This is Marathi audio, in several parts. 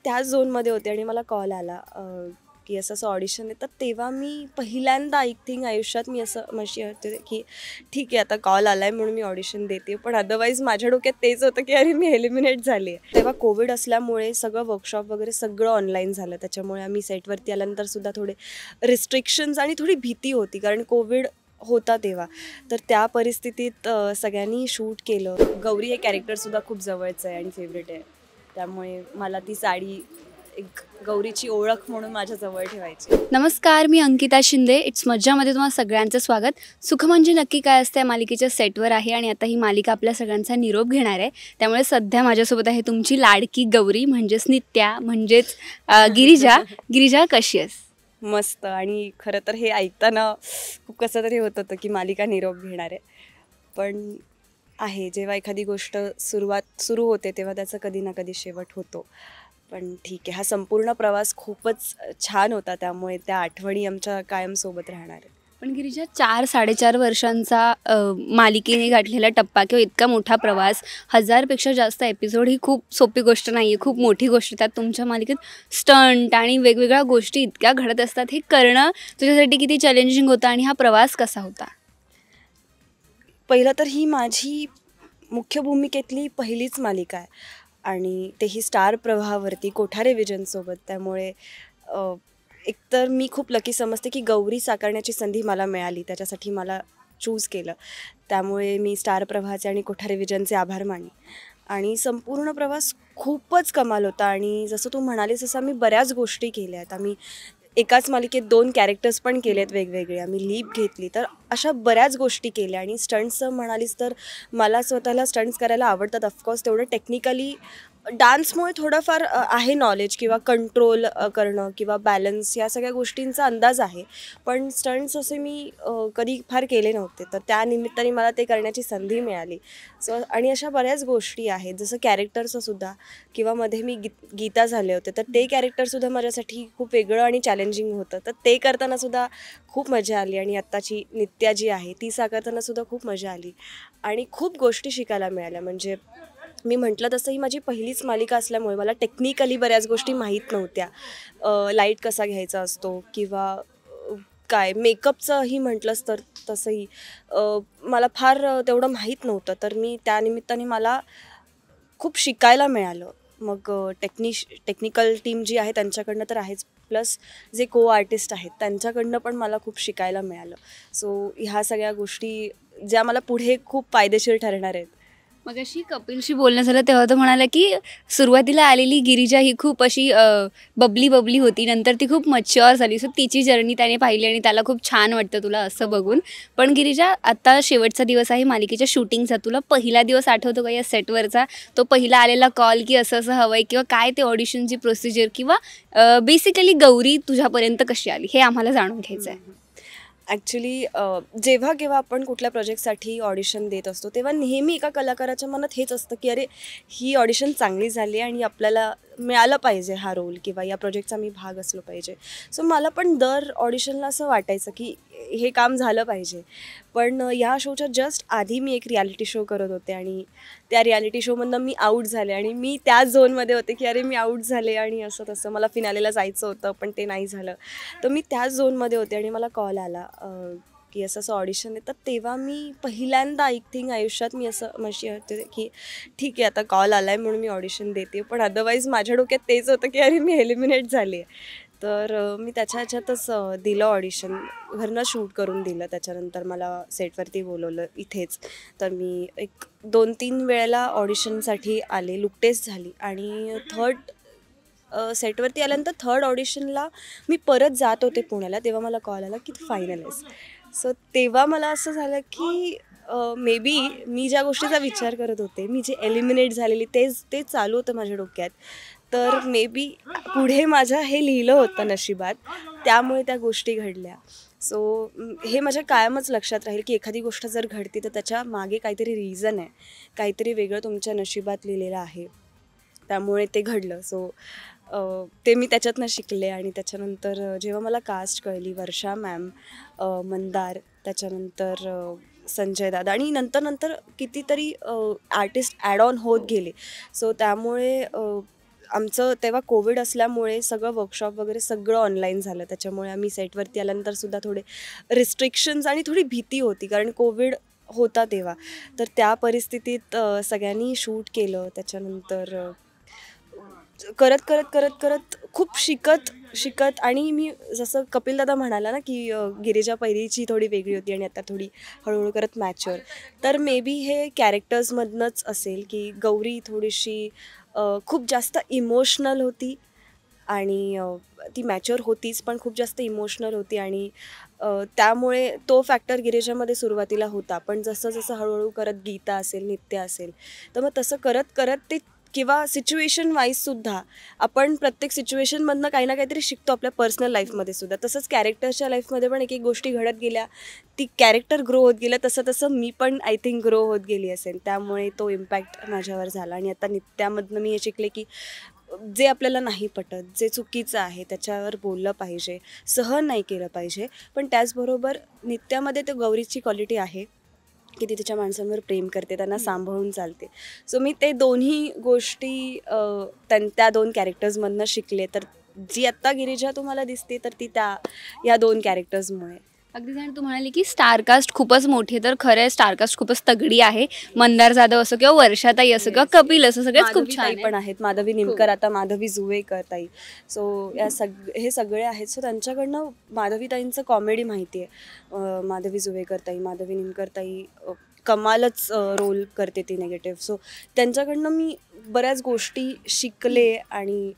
त्याच झोनमध्ये होते आणि मला कॉल आला की असं ऑडिशन आहे. तर तेव्हा मी पहिल्यांदा आय थिंक आयुष्यात मी असं म्हणशी होते की ठीक आहे, आता कॉल आला आहे म्हणून मी ऑडिशन देते. पण अदरवाईज माझ्या डोक्यात तेच होतं की अरे मी एलिमिनेट झाली आहे. तेव्हा कोविड असल्यामुळे सगळं वर्कशॉप वगैरे सगळं ऑनलाईन झालं. त्याच्यामुळे आम्ही सेटवरती आल्यानंतर सुद्धा थोडे रिस्ट्रिक्शन्स आणि थोडी भीती होती, कारण कोविड होता तेव्हा. तर त्या परिस्थितीत सगळ्यांनी शूट केलं. गौरी हे कॅरेक्टरसुद्धा खूप जवळचं आहे आणि फेवरेट आहे. त्यामुळे मला ती साडी एक गौरीची ओळख म्हणून माझ्या जवळ ठेवायची. नमस्कार, मी अंकिता शिंदे. इट्स मज्जामध्ये तुम्हाला सगळ्यांचं स्वागत. सुख म्हणजे नक्की काय असते या मालिकेच्या सेटवर आहे आणि आता ही मालिका आपल्या सगळ्यांचा निरोप घेणार आहे. त्यामुळे सध्या माझ्यासोबत आहे तुमची लाडकी गौरी म्हणजेच नित्या म्हणजेच गिरिजा. गिरिजा, कशी आहेस? मस्त. आणि खरं तर हे ऐकताना खूप कसं तरी होत होतं की मालिका निरोप घेणार आहे. पण आहे, जेव्हा एखादी गोष्ट सुरू होते तेव्हा त्याचा कधी ना कधी शेवट होतो. पण ठीक आहे, हा संपूर्ण प्रवास खूपच छान होता. त्यामुळे त्या आठवणी आमच्या कायम सोबत राहणार आहेत. पण गिरिजा, 4-4.5 वर्षांचा मालिकेने गाठलेला टप्पा किंवा इतका मोठा प्रवास, 1000पेक्षा जास्त एपिसोड, ही खूप सोपी गोष्ट नाही आहे, खूप मोठी गोष्ट. त्यात तुमच्या मालिकेत स्टंट आणि वेगवेगळ्या गोष्टी इतक्या घडत असतात. हे करणं तुझ्यासाठी किती चॅलेंजिंग होतं आणि हा प्रवास कसा होता? पहिलं तर ही माझी मुख्य भूमिकेतली पहिलीच मालिका आहे आणि तेही स्टार प्रवाहावरती कोठारे विजनसोबत. त्यामुळे एकतर मी खूप लकी समजते की गौरी साकारण्याची संधी मला मिळाली, त्याच्यासाठी मला चूज केलं. त्यामुळे मी स्टार प्रवाहाचे आणि कोठारे विजनचे आभार मानले. आणि संपूर्ण प्रवास खूपच कमाल होता. आणि जसं तू म्हणालीस तसं आम्ही बऱ्याच गोष्टी केल्या आहेत. आम्ही एकाच मालिकेत 2 कॅरेक्टर्स पण केलेत वेगवेगळे. आम्ही लीप घेतली. तर अशा बऱ्याच गोष्टी केल्या. आणि स्टंट्सचं म्हणालीस तर मला स्वतःला स्टंट्स करायला आवडतात. ऑफकोर्स तेवढं टेक्निकली डान्समुळे थोडंफार आहे नॉलेज किंवा कंट्रोल करणं किंवा बॅलन्स या सगळ्या गोष्टींचा अंदाज आहे. पण स्टंट्स असे मी कधी फार केले नव्हते. तर त्या निमित्ताने मला ते करण्याची संधी मिळाली. सो आणि अशा बऱ्याच गोष्टी आहेत, जसं कॅरेक्टर्सचंसुद्धा किंवा मध्ये मी गीता झाले होते. तर ते कॅरेक्टरसुद्धा माझ्यासाठी खूप वेगळं आणि चॅलेंजिंग होतं. तर ते करतानासुद्धा खूप मजा आली. आणि आत्ताची नित्या जी आहे ती साकारतानासुद्धा खूप मजा आली आणि खूप गोष्टी शिकायला मिळाल्या. म्हणजे मी म्हटलं तसं ही माझी पहिलीच मालिका असल्यामुळे मला टेक्निकली बऱ्याच गोष्टी माहीत नव्हत्या. लाईट कसा घ्यायचा असतो किंवा काय मेकअपचंही म्हटलंच तर तसंही मला फार तेवढं माहीत नव्हतं. तर मी त्यानिमित्ताने मला खूप शिकायला मिळालं. मग टेक्निकल टीम जी आहे त्यांच्याकडनं तर आहेच, प्लस जे को आर्टिस्ट आहेत त्यांच्याकडनं पण मला खूप शिकायला मिळालं. सो ह्या सगळ्या गोष्टी ज्या मला पुढे खूप फायदेशीर ठरणार आहेत. मग अशी कपिलशी बोलणं झालं तेव्हा तो म्हणाला की सुरुवातीला आलेली गिरिजा ही खूप अशी बबली बबली होती, नंतर ती खूप मच्युअर झाली. सो तिची जर्नी त्याने पाहिली आणि त्याला खूप छान वाटतं तुला असं बघून. पण गिरिजा, आता शेवटचा दिवस आहे मालिकेच्या शूटिंगचा. तुला पहिला दिवस आठवतो का या सेटवरचा? तो पहिला आलेला कॉल की असं असं हवं आहे, किंवा काय ते ऑडिशनची प्रोसिजर, किंवा बेसिकली गौरी तुझ्यापर्यंत कशी आली, हे आम्हाला जाणून घ्यायचं आहे. ॲक्च्युली जेव्हा केव्हा आपण कुठल्या प्रोजेक्टसाठी ऑडिशन देत असतो तेव्हा नेहमी एका कलाकाराच्या मनात हेच असतं की अरे ही ऑडिशन चांगली झाली आणि आपल्याला मिळालं पाहिजे हा रोल किंवा या प्रोजेक्टचा मी भाग असलो पाहिजे. सो मला पण दर ऑडिशनला असं वाटायचं की हे काम झालं पाहिजे. पण ह्या शोच्या जस्ट आधी मी एक रियालिटी शो करत होते आणि त्या रियालिटी शोमधनं मी आऊट झाले आणि मी त्या झोनमध्ये होते की अरे मी आऊट झाले आणि असं तसं मला फिनालेला जायचं होतं पण ते नाही झालं. तर मी त्याच झोनमध्ये होते आणि मला कॉल आला की असं असं ऑडिशन आहे. तर तेव्हा मी पहिल्यांदा आय थिंक आयुष्यात मी असं म्हणशी होते की ठीक आहे, आता कॉल आला आहे म्हणून मी ऑडिशन देते. पण अदरवाईज माझ्या डोक्यात तेच होतं की अरे मी एलिमिनेट झाली आहे. तर मी त्याच्या ह्याच्यातच दिलं ऑडिशन, घरनं शूट करून दिलं. त्याच्यानंतर मला सेटवरती बोलवलं इथेच. तर मी एक 2-3 वेळेला ऑडिशनसाठी आले, लुक टेस्ट झाली आणि सेटवरती आल्यानंतर थर्ड ऑडिशनला मी परत जात होते पुण्याला. तेव्हा मला कॉल आला की तू फायनल आहेस. सो तेव्हा मला असं झालं की मे बी मी ज्या गोष्टीचा विचार करत होते, मी जे एलिमिनेट झालेली तेच चालू होतं माझ्या डोक्यात. तर मे बी पुढे माझ्या हे लिहिलं होतं नशिबात, त्यामुळे त्या गोष्टी घडल्या. सो हे माझ्या कायमच लक्षात राहील की एखादी गोष्ट जर घडते तर त्याच्या मागे काहीतरी रिझन आहे, काहीतरी वेगळं तुमच्या नशिबात लिहिलेलं आहे, त्यामुळे ते घडलं. सो ते मी त्याच्यातनं शिकले. आणि त्याच्यानंतर जेव्हा मला कास्ट कळली, वर्षा मॅम, मंदार, त्याच्यानंतर संजय दादा आणि नंतर कितीतरी आर्टिस्ट ॲड ऑन होत गेले. सो त्यामुळे आमचं तेव्हा कोविड असल्यामुळे सगळं वर्कशॉप वगैरे सगळं ऑनलाईन झालं. त्याच्यामुळे आम्ही सेटवरती आल्यानंतरसुद्धा थोडे रिस्ट्रिक्शन्स आणि थोडी भीती होती, कारण कोविड होता तेव्हा. तर त्या परिस्थितीत सगळ्यांनी शूट केलं. त्याच्यानंतर करत करत करत करत खूप शिकत आणि मी जसं कपिल दादा म्हणाला ना की गिरिजा पहिलीची थोडी वेगळी होती आणि आता थोडी हळूहळू करत मॅच्युअर. तर मे बी हे कॅरेक्टर्समधनंच असेल की गौरी थोडीशी खूप जास्त इमोशनल होती आणि ती मॅच्युअर होतीच पण खूप जास्त इमोशनल होती आणि त्यामुळे तो फॅक्टर गिरिजामध्ये सुरुवातीला होता. पण जसं जसं हळूहळू करत गीता असेल, नित्या असेल, तर मग तसं करत करत ते किंवा सिच्युएशन वाईजसुद्धा आपण प्रत्येक सिच्युएशनमधनं काही ना काहीतरी शिकतो आपल्या पर्सनल लाईफमध्ये सुद्धा. तसंच कॅरेक्टर्सच्या लाईफमध्ये पण एक एक गोष्टी घडत गेल्या, ती कॅरेक्टर ग्रो होत गेलं, तसं तसं मी पण आय थिंक ग्रो होत गेली असेल. त्यामुळे तो इम्पॅक्ट माझ्यावर झाला आणि आता नित्यामधनं मी हे शिकले की जे आपल्याला नाही पटत, जे चुकीचं आहे त्याच्यावर बोललं पाहिजे, सहन नाही केलं पाहिजे. पण त्याचबरोबर नित्यामध्ये ते गौरीची क्वालिटी आहे की ती तिच्या माणसांवर प्रेम करते, त्यांना सांभाळून चालते. सो मी ते दोन्ही गोष्टी त्या 2 कॅरेक्टर्समधनं शिकले. तर जी आत्ता गिरिजा तुम्हाला दिसते तर ती या 2 कॅरेक्टर्समुळे. अगदी जण तू म्हणाली की स्टारकास्ट खूपच मोठी आहे, तर खरं स्टारकास्ट खूपच तगडी आहे. मंदार जाधव असो किंवा वर्षाताई असो किंवा कपिल असो, सगळेच खूप माधवी छान ताई आहेत. पण आहेत, माधवी निमकर, आता माधवी जुवेकर ताई. सो हे सगळे आहेत. सो त्यांच्याकडनं माधवी ताईंचं कॉमेडी माहिती आहे. माधवी जुवेकर ताई, माधवी निमकर ताई कमालच रोल करते ती निगेटिव्ह. सो त्यांच्याकडनं मी बऱ्याच गोष्टी शिकले आणि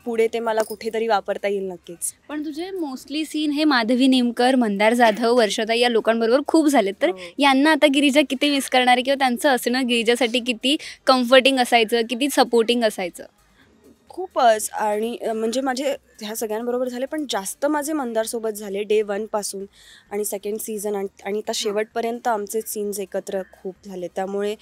पुढे ते मला कुठेतरी वापरता येईल नक्कीच. पण तुझे मोस्टली सीन हे माधवी नेमकर, मंदार जाधव, वर्षाताई या लोकांबरोबर खूप झालेत. तर यांना आता गिरिजा किती मिस करणार आहे किंवा त्यांचं असणं गिरिजासाठी किती कम्फर्टिंग असायचं, किती सपोर्टिंग असायचं? खूपच. आणि म्हणजे माझे ह्या सगळ्यांबरोबर झाले, पण जास्त माझे मंदारसोबत झाले डे 1 पासून आणि सेकंड सीझन आणि आता शेवटपर्यंत आमचे सीन्स एकत्र खूप झाले. त्यामुळे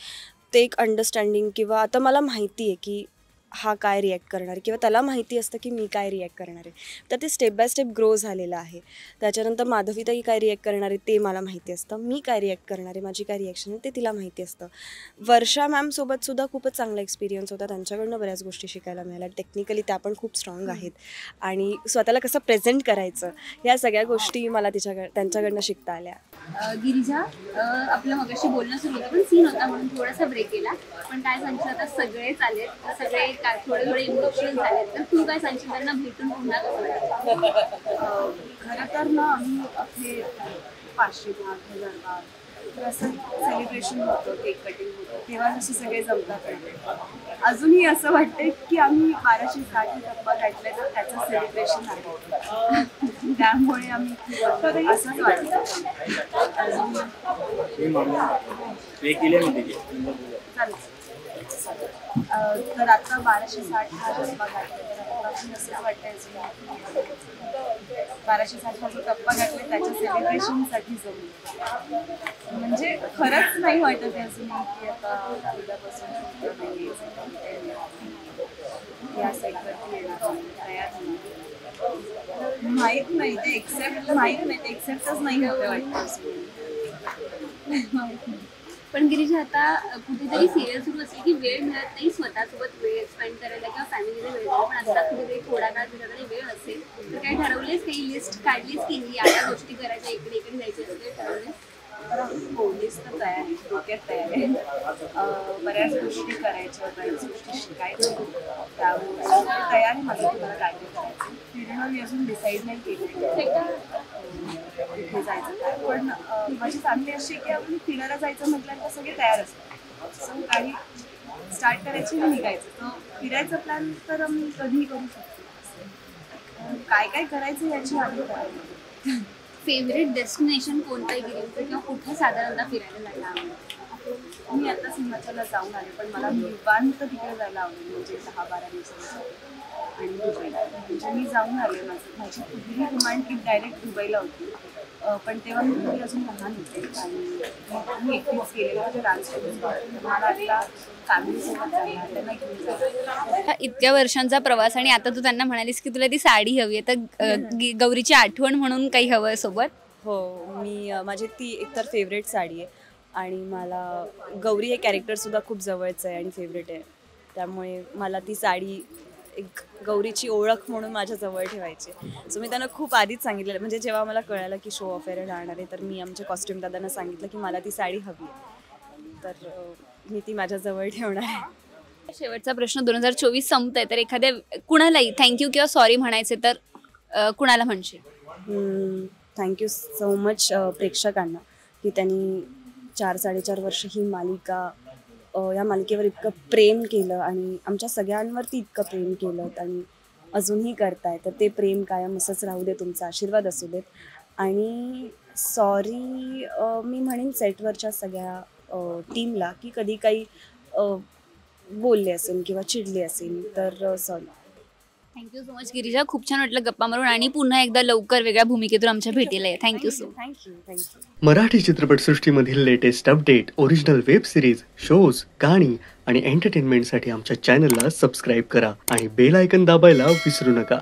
ते एक अंडरस्टँडिंग किंवा आता मला माहिती आहे की हा काय रिॲक्ट करणार आहे किंवा त्याला माहिती असतं की मी काय रिॲक्ट करणार आहे. तर ते स्टेप बाय स्टेप ग्रो झालेलं आहे. त्याच्यानंतर माधवीताई काय रिॲक्ट करणार आहे ते मला माहिती असतं, मी काय रिॲक्ट करणार आहे, माझी काय रिॲक्शन आहे ते तिला माहिती असतं. वर्षा मॅमसोबतसुद्धा खूपच चांगला एक्सपिरियन्स होता. त्यांच्याकडनं बऱ्याच गोष्टी शिकायला मिळाल्या. टेक्निकली त्या पण खूप स्ट्रॉंग आहेत आणि स्वतःला कसं प्रेझेंट करायचं ह्या सगळ्या गोष्टी मला त्यांच्याकडनं शिकता आल्या. गिरिजा, आपलं मगाशी बोलणं सुरू होतं पण सीन होता म्हणून थोडासा ब्रेक केला. पण काय सांगशील, आता सगळेच आलेत, सगळे थोडे थोडे इमोशनल झालेत, तर तू काय सांगशील त्यांना भेटून पुन्हा कसं वाटतं? खरं तर ना आम्ही आपले 500 भाग 1000 भाग तर असं सेलिब्रेशन होतं, केक कटिंग होतं, तेव्हा जसे सगळे जमतात ना. अजूनही असं वाटतंय की आम्ही 1260 टप्पा गाठलाय तर त्याचं सेलिब्रेशन आहे. त्यामुळे आम्ही असंच वाटतं. चालेल. तर आता 1260 हा टप्पा गाठलाय तर आता असंच वाटतंय अजून 1260 हा जो टप्पा गाठलाय त्याच्या सेलिब्रेशनसाठी जमलो. म्हणजे खरंच नाही वाटत आहे अजूनही की आता उद्यापासून या साईडवरती येणार तयार होणार. माहीत नाही ते एक्सेप्टच नाही होते वाटतं अजून. पण गिरीजा, आता कुठेतरी सिरियल सुरू असली की वेळ मिळत नाही स्वतःसोबत वेळ स्पेंड करायला किंवा फॅमिलीला वेळ द्यायला. पण आता कुठेतरी थोडा काळ तुझ्याकडे वेळ असेल तर काय ठरवलेस, काही लिस्ट काढलीस की या गोष्टी करायच्या, इकडे इकडे जायचे असं काही ठरवलेस? पोलीस तर तयार आहे, डोक्यात तयार आहे. बऱ्याच गोष्टी करायच्या, बऱ्याच गोष्टी शिकायच्या. त्यामुळे तयार आहे माझं तुम्हाला काय काय करायचं. फिरणं मी अजून डिसाईड नाही केलं कुठे जायचं काय. पण माझी फॅमिली अशी की आपण फिरायला जायचं म्हटल्यानंतर सगळे तयार असतात. सो काही स्टार्ट करायची आणि निघायचं. तर फिरायचं प्लॅन तर आम्ही कधीही करू शकतो. काय काय करायचं याची आधी करायला. फेवरेट डेस्टिनेशन कोणतं आहे गिरीचं किंवा कुठे साधारणतः फिरायला जायला आवडेल? मी आता हिमाचलला जाऊन आले, पण मला निवांत तिकडे जायला आवडेल, म्हणजे 10-12 दिवसांसाठी. आणि दुबईला म्हणजे मी जाऊन आले. माझी पहिली रोमॅन्टिक ट्रिप डायरेक्ट दुबईला होती. पण तेव्हा मी अजून लहान होते आणि मी एकटीच गेले माझ्या डान्ससोबत. मला आता फॅमिलीसोबत जायला त्यांना घेऊन जायला. इतक्या वर्षांचा प्रवास आणि आता तू त्यांना म्हणालीस की तुला ती साडी हवी आहे, तर गौरीची आठवण म्हणून काही हवं आहे सोबत? हो, माझी ती एकतर फेवरेट साडी आहे आणि मला गौरी हे कॅरेक्टरसुद्धा खूप जवळचं आहे आणि फेवरेट आहे. त्यामुळे मला ती साडी एक गौरीची ओळख म्हणून माझ्याजवळ ठेवायची. सो मी त्यांना खूप आधीच सांगितलेलं, म्हणजे जेव्हा मला कळालं की शो ऑफ फेअर राहणार आहे तर मी आमच्या कॉस्ट्युम दादांना सांगितलं की मला ती साडी हवी आहे. तर मी ती माझ्याजवळ ठेवणार आहे. शेवटचा प्रश्न, 2024 संपतंय तर एखाद्या कुणालाही थँक्यू किंवा सॉरी म्हणायचे तर कुणाला म्हणशील? थँक्यू सो मच प्रेक्षकांना की त्यांनी 4-4.5 वर्ष ही मालिका या मालिकेवर इतकं प्रेम केलं आणि आमच्या सगळ्यांवरती इतकं प्रेम केलं आणि अजूनही करताय. तर ते प्रेम कायम असंच राहू दे, तुमचा आशीर्वाद असू देत. आणि सॉरी मी म्हणेन सेटवरच्या सगळ्या टीमला की कधी काही बोलले असेल किंवा चिडले असेल तर sorry. Thank you so much Girija, खूप छान वाटलं गप्पा मारून आणि पुन्हा एकदा लवकर वेगळ्या भूमिकेतून आमच्या भेटीला आहे. Thank you so much. Thank you. Marathi चित्रपटसृष्टीमधील latest update, original web series, shows, गाणी आणि एंटरटेनमेंटसाठी आमच्या चॅनलला सबस्क्राईब करा आणि बेल आयकन दाबायला विसरू नका.